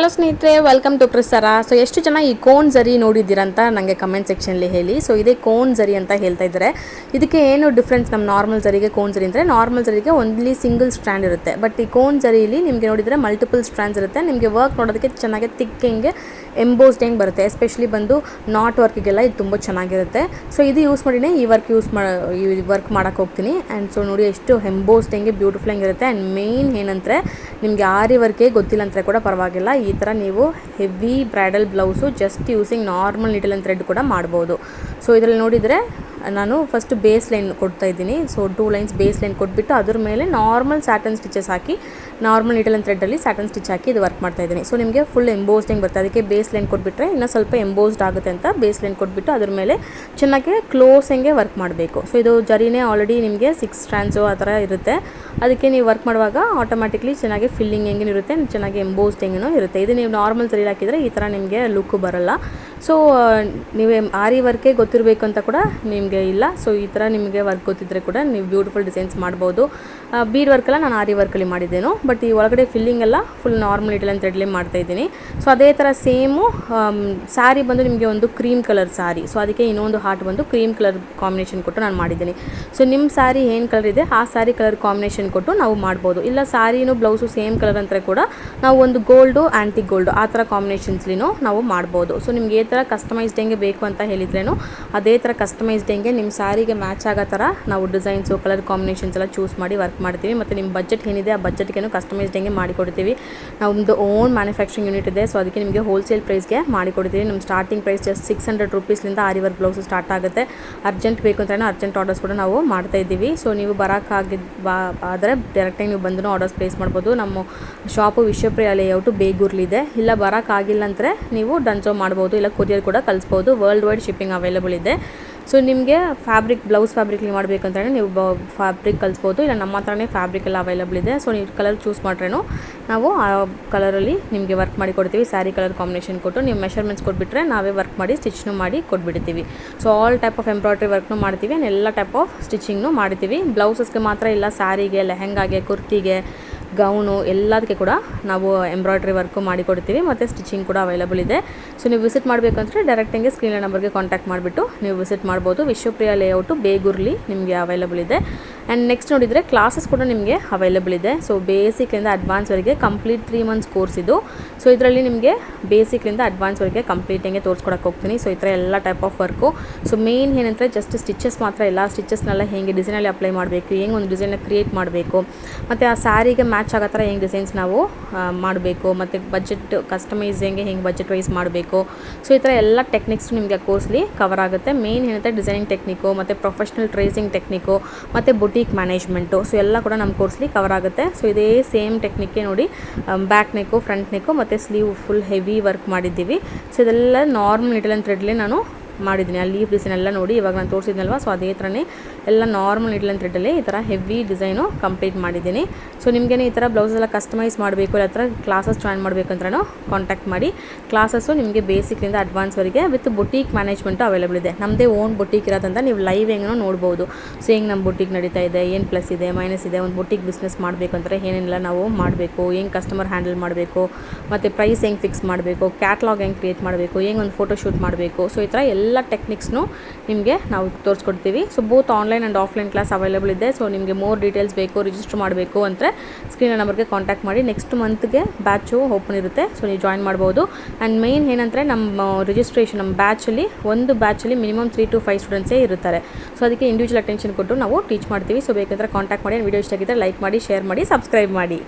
Hello ಸ್ನೇಹಿತರೆ, welcome to ಪ್ರಸಾರ. So ಎಷ್ಟು ಜನ ಈ ಕೋನ್ ಜರಿ ನೋಡಿದ್ದೀರಾ ಅಂತ ನನಗೆ ಕಮೆಂಟ್ ಸೆಕ್ಷನಲ್ಲಿ ಹೇಳಿ. ಸೊ ಇದೇ ಕೋನ್ ಜರಿ ಅಂತ ಹೇಳ್ತಾ ಇದ್ದಾರೆ. ಇದಕ್ಕೆ ಏನು ಡಿಫ್ರೆನ್ಸ್ ನಮ್ಮ ನಾರ್ಮಲ್ ಜರಿಗೆ ಕೋನ್ ಜರಿ ಅಂದರೆ, ನಾರ್ಮಲ್ ಜರಿಗೆ ಓನ್ಲಿ ಸಿಂಗಲ್ ಸ್ಟ್ರ್ಯಾಂಡ್ ಇರುತ್ತೆ. ಬಟ್ ಈ ಕೋನ್ ಜರಿಲಿ ನಿಮಗೆ ನೋಡಿದರೆ ಮಲ್ಟಿಪಲ್ ಸ್ಟ್ರ್ಯಾಂಡ್ಸ್ ಇರುತ್ತೆ. ನಿಮಗೆ ವರ್ಕ್ ನೋಡೋದಕ್ಕೆ ಚೆನ್ನಾಗಿ ತಿಕ್ ಹೆಂಗೆ ಎಂಬೋಸ್ಡ್ ಹೆಂಗೆ ಬರುತ್ತೆ. ಎಸ್ಪೆಷಲಿ ಬಂದು ನಾಟ್ ವರ್ಕಿಗೆಲ್ಲ ಇದು ತುಂಬ ಚೆನ್ನಾಗಿರುತ್ತೆ. ಸೊ ಇದು ಯೂಸ್ ಮಾಡಿನೇ ಈ ವರ್ಕ್ ಮಾಡೋಕ್ಕೆ ಹೋಗ್ತೀನಿ. ಆ್ಯಂಡ್ ಸೊ ನೋಡಿ ಎಷ್ಟು ಎಂಬೋಸ್ಡ್ ಹೆಂಗೆ ಬ್ಯೂಟಿಫುಲ್ ಹೆಂಗಿರುತ್ತೆ. ಆ್ಯಂಡ್ ಮೇನ್ ಏನಂದರೆ ನಿಮಗೆ ಆರಿ ವರ್ಕೇ ಗೊತ್ತಿಲ್ಲ ಅಂದರೆ ಕೂಡ ಪರವಾಗಿಲ್ಲ, ಈ ಥರ ನೀವು heavy bridal blouse just using normal needle and thread ಕೂಡ ಮಾಡ್ಬೋದು. ಸೊ ಇದರಲ್ಲಿ ನೋಡಿದರೆ ನಾನು ಫಸ್ಟ್ ಬೇಸ್ ಲೈನ್ ಕೊಡ್ತಾ ಇದ್ದೀನಿ. ಸೊ 2 ಲೈನ್ಸ್ ಬೇಸ್ ಲೈನ್ ಕೊಟ್ಬಿಟ್ಟು ಅದ್ರ ಮೇಲೆ ನಾರ್ಮಲ್ ಸ್ಯಾಟನ್ ಸ್ಟಿಚಸ್ ಹಾಕಿ, ನಾರ್ಮಲ್ ನೀಡಲ್ ಆ್ಯಂಡ್ ಥ್ರೆಡ್ಡಲ್ಲಿ ಸ್ಯಾಟನ್ ಸ್ಟಿಚ್ ಹಾಕಿ ಇದು ವರ್ಕ್ ಮಾಡ್ತಾ ಇದ್ದೀನಿ. ಸೊ ನಿಮಗೆ ಫುಲ್ ಎಂಬೋಸ್ಡಿಂಗ್ ಬರುತ್ತೆ. ಅದಕ್ಕೆ ಬೇಸ್ ಲೈನ್ ಕೊಟ್ಬಿಟ್ರೆ ಇನ್ನೂ ಸ್ವಲ್ಪ ಎಂಬೋಸ್ಡ್ ಆಗುತ್ತೆ ಅಂತ ಬೇಸ್ ಲೈನ್ ಕೊಟ್ಬಿಟ್ಟು ಅದ್ರ ಮೇಲೆ ಚೆನ್ನಾಗಿ ಕ್ಲೋಸಿಂಗೆ ವರ್ಕ್ ಮಾಡಬೇಕು. ಸೊ ಇದು ಜರಿನೇ ಆಲ್ರೆಡಿ ನಿಮಗೆ 6 ಸ್ಟ್ರ್ಯಾಂಡ್ಸು ಆ ಥರ ಇರುತ್ತೆ. ಅದಕ್ಕೆ ನೀವು ವರ್ಕ್ ಮಾಡುವಾಗ ಆಟೋಮ್ಯಾಟಿಕ್ಲಿ ಚೆನ್ನಾಗಿ ಫಿಲ್ಲಿಂಗ್ ಹೆಂಗೇನು ಇರುತ್ತೆ, ಚೆನ್ನಾಗಿ ಎಂಬೋಸ್ಡ್ ಹೆಂಗೇನೋ ಇರುತ್ತೆ. ಇದು ನೀವು ನಾರ್ಮಲ್ ಜರಿ ಹಾಕಿದರೆ ಈ ಥರ ನಿಮಗೆ ಲುಕ್ಕು ಬರೋಲ್ಲ. ಸೊ ನೀವು ಆರಿ ವರ್ಕೇ ಗೊತ್ತಿರಬೇಕು ಅಂತ ಕೂಡ ನಿಮಗೆ ಇಲ್ಲ. ಸೊ ಈ ಥರ ನಿಮಗೆ ವರ್ಕ್ ಗೊತ್ತಿದ್ದರೆ ಕೂಡ ನೀವು ಬ್ಯೂಟಿಫುಲ್ ಡಿಸೈನ್ಸ್ ಮಾಡ್ಬೋದು. ಬೀಡ್ ವರ್ಕೆಲ್ಲ ನಾನು ಆರಿ ವರ್ಕಲ್ಲಿ ಮಾಡಿದ್ದೇನು, ಬಟ್ ಈ ಒಳಗಡೆ ಫಿಲ್ಲಿಂಗ್ ಎಲ್ಲ ಫುಲ್ ನಾರ್ಮಲ್ ನೀಡಲ್ ಆ್ಯಂಡ್ ಥ್ರೆಡ್ಲಿ ಮಾಡ್ತಾಯಿದ್ದೀನಿ. ಸೊ ಅದೇ ಥರ ಸೇಮು ಸ್ಯಾರಿ ಬಂದು ನಿಮಗೆ ಒಂದು ಕ್ರೀಮ್ ಕಲರ್ ಸ್ಯಾರಿ. ಸೊ ಅದಕ್ಕೆ ಇನ್ನೊಂದು ಹಾರ್ಟ್ ಬಂದು ಕ್ರೀಮ್ ಕಲರ್ ಕಾಂಬಿನೇಷನ್ ಕೊಟ್ಟು ನಾನು ಮಾಡಿದ್ದೀನಿ. ಸೊ ನಿಮ್ಮ ಸ್ಯಾರಿ ಏನು ಕಲರ್ ಇದೆ ಆ ಸ್ಯಾರಿ ಕಲರ್ ಕಾಂಬಿನೇಷನ್ ಕೊಟ್ಟು ನಾವು ಮಾಡ್ಬೋದು. ಇಲ್ಲ ಸ್ಯಾರಿನೂ ಬ್ಲೌಸು ಸೇಮ್ ಕಲರ್ ಅಂದರೆ ಕೂಡ ನಾವು ಒಂದು ಗೋಲ್ಡು ಆ್ಯಂಟಿಕ್ ಗೋಲ್ಡು ಆ ಥರ ಕಾಂಬಿನೇಷನ್ಸ್ಲಿನೂ ನಾವು ಮಾಡ್ಬೋದು. ಸೊ ನಿಮ್ಗೆ ಈ ಥರ ಕಸ್ಟಮೈಸ್ಡ್ ಹೆಂಗೆ ಬೇಕು ಅಂತ ಹೇಳಿದ್ರೇನು ಅದೇ ಥರ ಕಸ್ಟಮೈಸ್ಡ್ ಹೆಂಗೆ ನಿಮ್ಮ ಸ್ಯಾರಿಗೆ ಮ್ಯಾಚ್ ಆಗೋ ಥರ ನಾವು ಡಿಸೈನ್ಸು ಕಲರ್ ಕಾಂಬಿನೇಷನ್ಸ್ ಎಲ್ಲ ಚೂಸ್ ಮಾಡಿ ವರ್ಕ್ ಮಾಡ್ತೀವಿ. ಮತ್ತು ನಿಮ್ಮ ಬಜೆಟ್ ಏನಿದೆ ಆ ಬಜೆಟ್ಗೆ ಕಸ್ಟಮೈಸ್ಡ್ ಹೆಂಗೆ ಮಾಡಿಕೊಡ್ತೀವಿ. ನಮ್ಮದು ಓನ್ ಮ್ಯಾನುಫ್ಯಾಕ್ಚರಿಂಗ್ ಯೂನಿಟ್ ಇದೆ. ಸೊ ಅದಕ್ಕೆ ನಿಮಗೆ ಹೋಲ್ಸೇಲ್ ಪ್ರೈಸ್ಗೆ ಮಾಡಿಕೊಡ್ತೀವಿ. ನಮ್ಮ ಸ್ಟಾರ್ಟಿಂಗ್ ಪ್ರೈಸ್ ಜಸ್ಟ್ 600 ರೂಪೀಸ್ಲಿಂದ ಆರಿ ವರ್ಕ್ ಬ್ಲೌಸು ಸ್ಟಾರ್ಟ್ ಆಗುತ್ತೆ. ಅರ್ಜೆಂಟ್ ಬೇಕು ಅಂತಲೇ ಅರ್ಜೆಂಟ್ ಆರ್ಡರ್ಸ್ ಕೂಡ ನಾವು ಮಾಡ್ತಾಯಿದ್ದೀವಿ. ಸೊ ನೀವು ಆದರೆ ಡೈರೆಕ್ಟಾಗಿ ನೀವು ಬಂದು ಆರ್ಡರ್ಸ್ ಪ್ಲೇಸ್ ಮಾಡ್ಬೋದು. ನಮ್ಮ ಶಾಪು ವಿಶ್ವಪ್ರಿಯ ಲೇಔಟು ಬೇಗೂರ್ಲಿದೆ. ಇಲ್ಲ ಬರೋಕ್ಕಾಗಿಲ್ಲ ಅಂದರೆ ನೀವು ಡನ್ಸೋ ಮಾಡ್ಬೋದು, ಇಲ್ಲ ಕೊರಿಯರ್ ಕೂಡ ಕಳಿಸ್ಬೋದು. ವರ್ಲ್ಡ್ ವೈಡ್ ಶಿಪ್ಪಿಂಗ್ ಅವೈಲೇಬಲ್ ಇದೆ. ಸೊ ನಿಮಗೆ ಬ್ಲೌಸ್ ಫ್ಯಾಬ್ರಿಕ್ಲಿ ಮಾಡಬೇಕಂತಲೇ ನೀವು ಫ್ಯಾಬ್ರಿಕ್ ಕಳಿಸ್ಬೋದು, ಇಲ್ಲ ನಮ್ಮ ಹತ್ರನೇ ಫ್ಯಾಬ್ರಿಕ್ ಎಲ್ಲ ಅವೈಲೇಬಲ್ ಇದೆ. ಸೊ ನೀವು ಕಲರ್ ಚೂಸ್ ಮಾಡ್ರೇನು ನಾವು ಆ ಕಲರಲ್ಲಿ ನಿಮಗೆ ವರ್ಕ್ ಮಾಡಿ ಕೊಡ್ತೀವಿ. ಸ್ಯಾರಿ ಕಲರ್ ಕಾಂಬಿನೇಷನ್ ಕೊಟ್ಟು ನೀವು ಮೆಷರ್ಮೆಂಟ್ಸ್ ಕೊಟ್ಬಿಟ್ರೆ ನಾವೇ ವರ್ಕ್ ಮಾಡಿ ಸ್ಟಿಚ್ನು ಮಾಡಿ ಕೊಟ್ಬಿಡ್ತೀವಿ. So all type of embroidery ವರ್ಕ್ನು ಮಾಡ್ತೀವಿ, ಎಲ್ಲ ಟೈಪ್ ಆಫ್ ಸ್ಟಿಚಿಂಗ್ನು ಮಾಡ್ತೀವಿ. ಬ್ಲೌಸಸ್ಗೆ ಮಾತ್ರ ಇಲ್ಲ, ಸ್ಯಾರಿಗೆ, ಲೆಹೆಂಗಾಗೆ, ಕುರ್ತಿಗೆ, ಗೌನು ಎಲ್ಲದಕ್ಕೆ ಕೂಡ ನಾವು ಎಂಬ್ರಾಯ್ಡ್ರಿ ವರ್ಕು ಮಾಡಿಕೊಡ್ತೀವಿ. ಮತ್ತು ಸ್ಟಿಚಿಂಗ್ ಕೂಡ ಅವೈಲೇಬಲ್ ಇದೆ. ಸೊ ನೀವು ವಿಸಿಟ್ ಮಾಡಬೇಕಂದ್ರೆ ಡೈರೆಕ್ಟಾಗಿ ಸ್ಕ್ರೀನ್ ನಂಬರ್ಗೆ ಕಾಂಟ್ಯಾಕ್ಟ್ ಮಾಡಿಬಿಟ್ಟು ನೀವು ವಿಸಿಟ್ ಮಾಡ್ಬೋದು. ವಿಶ್ವಪ್ರಿಯ ಲೇಔಟು ಬೇಗೂರ್ಲಿ ನಿಮಗೆ ಅವೈಲೇಬಲ್ ಇದೆ. ಆ್ಯಂಡ್ ನೆಕ್ಸ್ಟ್ ನೋಡಿದರೆ ಕ್ಲಾಸಸ್ ಕೂಡ ನಿಮಗೆ ಅವೈಲೇಬಲ್ ಇದೆ. ಸೊ ಬೇಸಿಕ್ಲಿಂದ ಅಡ್ವಾನ್ಸ್ವರೆಗೆ ಕಂಪ್ಲೀಟ್ 3 ಮಂತ್ಸ್ ಕೋರ್ಸ್ ಇದು. ಸೊ ಇದರಲ್ಲಿ ನಿಮಗೆ ಬೇಸಿಕ್ಲಿಂದ ಅಡ್ವಾನ್ಸ್ವರೆಗೆ ಕಂಪ್ಲೀಟ್ ಹೆಂಗೆ ತೋರಿಸ್ಕೊಡಕ್ಕೆ ಹೋಗ್ತೀನಿ. ಸೊ ಈ ಥರ ಎಲ್ಲ type of work. So main ಏನಂದರೆ ಜಸ್ಟ್ ಸ್ಟಿಚಸ್ ಮಾತ್ರ ಇಲ್ಲ, ಸ್ಟಿಚಸ್ನೆಲ್ಲ ಹೇಗೆ ಡಿಸೈನಲ್ಲಿ ಅಪ್ಲೈ ಮಾಡಬೇಕು, ಹೆಂಗೆ ಒಂದು ಡಿಸೈನ್ನ ಕ್ರಿಯೇಟ್ ಮಾಡಬೇಕು, ಮತ್ತು ಆ ಸ್ಯಾರಿಗೆ ಮ್ಯಾಚ್ ಆಗೋ ಥರ ಹೆಂಗೆ ಡಿಸೈನ್ಸ್ ನಾವು ಮಾಡಬೇಕು, ಮತ್ತು ಬಜೆಟ್ ಕಸ್ಟಮೈಸ್ ಹೆಂಗೆ ಬಜೆಟ್ ವೈಸ್ ಮಾಡಬೇಕು. ಸೊ ಈ ಥರ ಎಲ್ಲ ಟೆಕ್ನಿಕ್ಸ್ ನಿಮಗೆ ಕೋರ್ಸ್ಲಿ ಕವರ್ ಆಗುತ್ತೆ. ಮೇನ್ ಏನಂದರೆ ಡಿಸೈನಿಂಗ್ ಟೆಕ್ನಿಕ್ಕು, ಮತ್ತು ಪ್ರೊಫೆಷ್ನಲ್ ಟ್ರೇಸಿಂಗ್ ಟೆಕ್ನಿಕ್ಕು, ಮತ್ತು ಬುಟೀಕ್ ಮ್ಯಾನೇಜ್ಮೆಂಟು. ಸೊ ಎಲ್ಲ ಕೂಡ ನಮ್ಮ ಕೋರ್ಸ್ಲಿ ಕವರ್ ಆಗುತ್ತೆ. ಸೊ ಇದೇ ಸೇಮ್ ಟೆಕ್ನಿಕ್ಗೆ ನೋಡಿ ಬ್ಯಾಕ್ ನೆಕ್ಕು, ಫ್ರಂಟ್ ನೆಕ್ಕು, ಮತ್ತು ಸ್ಲೀವ್ ಫುಲ್ ಹೆವಿ ವರ್ಕ್ ಮಾಡಿದ್ದೀವಿ. ಸೊ ಇದೆಲ್ಲ ನಾರ್ಮಲ್ ನೀಡಲ್ ಆ್ಯಂಡ್ ಥ್ರೆಡ್ಲಿ ನಾನು ಮಾಡಿದ್ದೀನಿ. ಆ ಲೀಫ್ ಡಿಸೈನ್ ಎಲ್ಲ ನೋಡಿ ಇವಾಗ ನಾನು ತೋರಿಸಿದ್ನಲ್ವ, ಸೊ ಅದೇ ಥರನೇ ಎಲ್ಲ ನಾರ್ಮಲ್ ನೀಡಲ್ ಆ್ಯಂಡ್ ಥ್ರೆಡ್ಡಲ್ಲಿ ಈ ಥರ ಹೆವಿ ಡಿಸೈನು ಕಂಪ್ಲೀಟ್ ಮಾಡಿದ್ದೀನಿ. ಸೊ ನಿಮಗೇನೆ ಈ ಥರ ಬ್ಲೌಸ್ ಎಲ್ಲ ಕಸ್ಟಮೈಸ್ ಮಾಡಬೇಕು, ಇಲ್ಲ ಥರ ಕ್ಲಾಸಸ್ ಜಾಯ್ನ್ ಮಾಡಬೇಕಂದ್ರೂ ಕಾಂಟ್ಯಾಕ್ಟ್ ಮಾಡಿ. ಕ್ಲಾಸಸ್ಸು ನಿಮಗೆ ಬೇಸಿಕ್ಲಿಂದ ಅಡ್ವಾನ್ಸ್ವರೆಗೆ ವಿತ್ ಬುಟೀಕ್ ಮ್ಯಾನೇಜ್ಮೆಂಟು ಅವೈಲೇಬಲ್ ಇದೆ. ನಮ್ಮದೇ ಓನ್ ಬುಟೀಕ್ ಇರೋದ್ರಿಂದ ನೀವು ಲೈವ್ ಹೆಂಗೋ ನೋಡ್ಬೋದು. ಸೊ ಹೆಂಗೆ ನಮ್ಮ ಬುಟೀಕ್ ನಡೀತಾ ಇದೆ, ಏನು ಪ್ಲಸ್ ಇದೆ, ಮೈನಸ್ ಇದೆ, ಒಂದು ಬುಟೀಕ್ ಬಿಸ್ನೆಸ್ ಮಾಡಬೇಕಂದ್ರೆ ಏನೇನೆಲ್ಲ ನಾವು ಮಾಡಬೇಕು, ಹೆಂಗೆ ಕಸ್ಟಮರ್ ಹ್ಯಾಂಡಲ್ ಮಾಡಬೇಕು, ಮತ್ತು ಪ್ರೈಸ್ ಹೆಂಗೆ ಫಿಕ್ಸ್ ಮಾಡಬೇಕು, ಕ್ಯಾಟ್ಲಾಗ್ ಹೆಂಗೆ ಕ್ರಿಯೇಟ್ ಮಾಡಬೇಕು, ಹೆಂಗೆ ಒಂದು ಫೋಟೋ ಶೂಟ್ ಮಾಡಬೇಕು. ಸೊ ಈ ಥರ ಎಲ್ಲ ಟೆಕ್ನಿಕ್ಸ್ನು ನಿಮಗೆ ನಾವು ತೋರಿಸ್ಕೊಡ್ತೀವಿ. So both online and offline class available ಇದೆ. ಸೊ ನಿಮಗೆ ಮೋರ್ ಡೀಟೇಲ್ಸ್ ಬೇಕು, ರಿಜಿಸ್ಟರ್ ಮಾಡಬೇಕು ಅಂದರೆ ಸ್ಕ್ರೀನ್ ನಂಬರ್ಗೆ ಕಾಂಟ್ಯಾಕ್ಟ್ ಮಾಡಿ. ನೆಕ್ಸ್ಟ್ ಮಂತ್ಗೆ ಬ್ಯಾಚು ಓಪನ್ ಇರುತ್ತೆ. ಸೊ ನೀವು ಜಾಯ್ನ್ ಮಾಡ್ಬೋದು. ಆ್ಯಂಡ್ ಮೇನ್ ಏನಂದರೆ ನಮ್ಮ ರಿಜಿಸ್ಟ್ರೇಷನ್, ನಮ್ಮ ಒಂದು ಬ್ಯಾಚಲ್ಲಿ ಮಿನಿಮಮ್ 3 to 5 ಸ್ಟೂಡೆಂಟ್ಸೇ ಇರ್ತಾರೆ. ಸೊ ಅದಕ್ಕೆ ಇಂಡಿವಿಜುವಲ್ ಅಟೆನ್ಷನ್ ಕೊಟ್ಟು ನಾವು ಟೀಚ್ ಮಾಡ್ತೀವಿ. ಸೊ ಬೇಕಂದ್ರೆ ಕಾಂಟ್ಯಾಕ್ಟ್ ಮಾಡಿ. ವಿಡಿಯೋ ಇಷ್ಟ ಆಗಿದ್ದರೆ ಲೈಕ್ ಮಾಡಿ, ಶೇರ್ ಮಾಡಿ, ಸಬ್ಸ್ಕ್ರೈಬ್ ಮಾಡಿ.